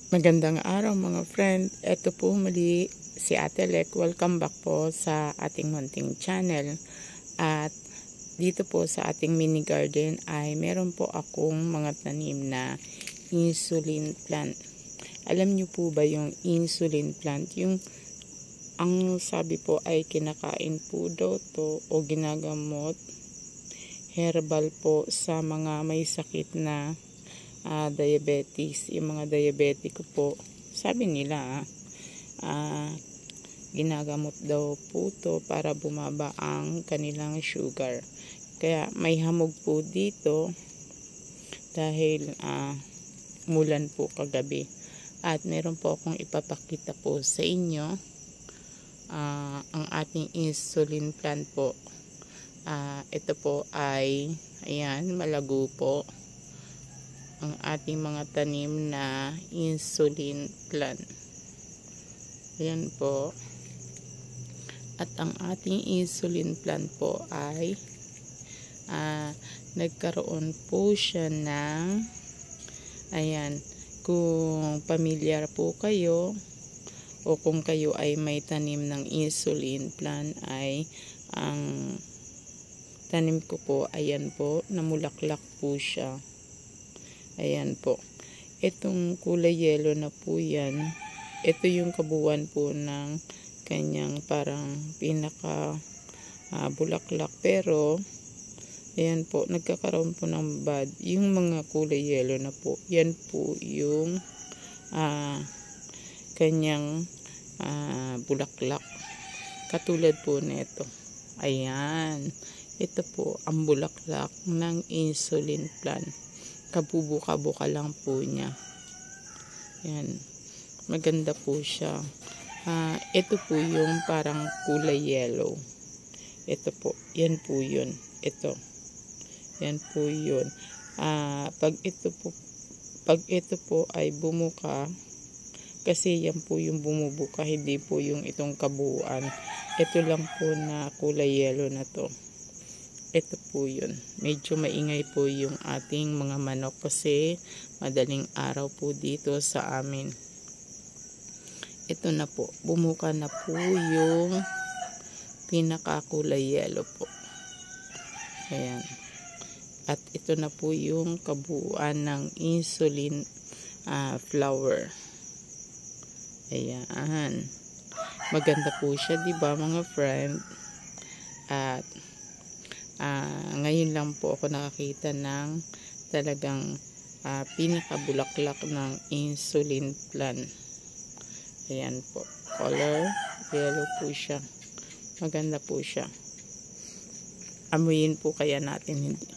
Magandang araw mga friend. Ito po muli si Ate Lek. Welcome back po sa ating munting channel. At dito po sa ating mini garden ay meron po akong mga tanim na insulin plant. Alam niyo po ba yung insulin plant? Yung ang sabi po ay kinakain po daw to o ginagamot herbal po sa mga may sakit na diabetes. Yung mga diabetic po, sabi nila ginagamot daw po to para bumaba ang kanilang sugar. Kaya may hamog po dito dahil mulan po kagabi. At meron po akong ipapakita po sa inyo ang ating insulin plant po. Ito po ay ayan, malago po ang ating mga tanim na insulin plant. Ayan po. At ang ating insulin plant po ay nagkaroon po siya ng ayan, kung pamilyar po kayo o kung kayo ay may tanim ng insulin plant ay ang tanim ko po, ayan po, namulaklak po siya. Ayan po. Itong kulay yellow na po yan, ito yung kabuuan po ng kanyang parang pinaka bulaklak. Pero, ayan po, nagkakaroon po ng bud. Yung mga kulay yellow na po, yan po yung kanyang bulaklak. Katulad po nito. Ayan. Ito po ang bulaklak ng insulin plant. Kabubuka-buka lang po niya. Yan. Maganda po siya. Ito po yung parang kulay yellow. Ito po. Yan po yun. Ito. Yan po yun. Pag ito po ay bumuka, kasi yan po yung bumubuka, hindi po yung itong kabuuan. Ito lang po na kulay yellow na to. Ito po yun. Medyo maingay po yung ating mga manok kasi madaling araw po dito sa amin. Ito na po. Bumuka na po yung pinakakulay yellow po. Ayan. At ito na po yung kabuuan ng insulin flower. Ayan. Maganda po siya, diba mga friend? At ngayon lang po ako nakakita ng talagang pinakabulaklak ng insulin plant. Ayan po. Color yellow po siya. Maganda po siya. Amuyin po kaya natin, hindi.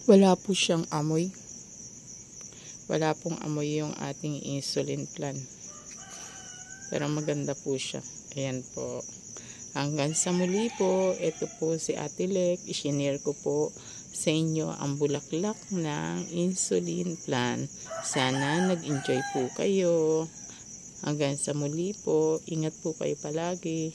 Wala po siyang amoy. Wala pong amoy yung ating insulin plant. Pero maganda po siya. Ayan po. Hanggang sa muli po, ito po si Ate Lek. I-share ko po sa inyo ang bulaklak ng insulin plant. Sana nag-enjoy po kayo. Hanggang sa muli po, ingat po kayo palagi.